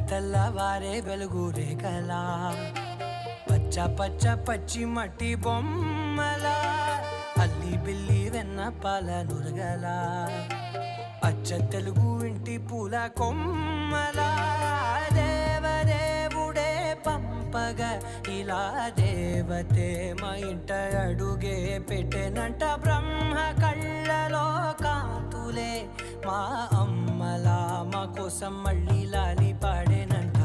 తెల్లవారే వెలుగు రేఖలా పచ్చ పచ్చ పచ్చి మట్టి బొమ్మలా అల్లి బిల్లి వెన్న పాల నురగలా అచ్చ తెలుగు ఇంటి పూల కొమ్మలా దేవదేవుడే పంపగా ఇలా దేవతే మా ఇంట అడుగే పెట్టెనంట బ్రహ్మ కళ్ళలో కాంతులే మా అమ్మలా మా కోసం మళ్ళీ లాలి పాడేనంట.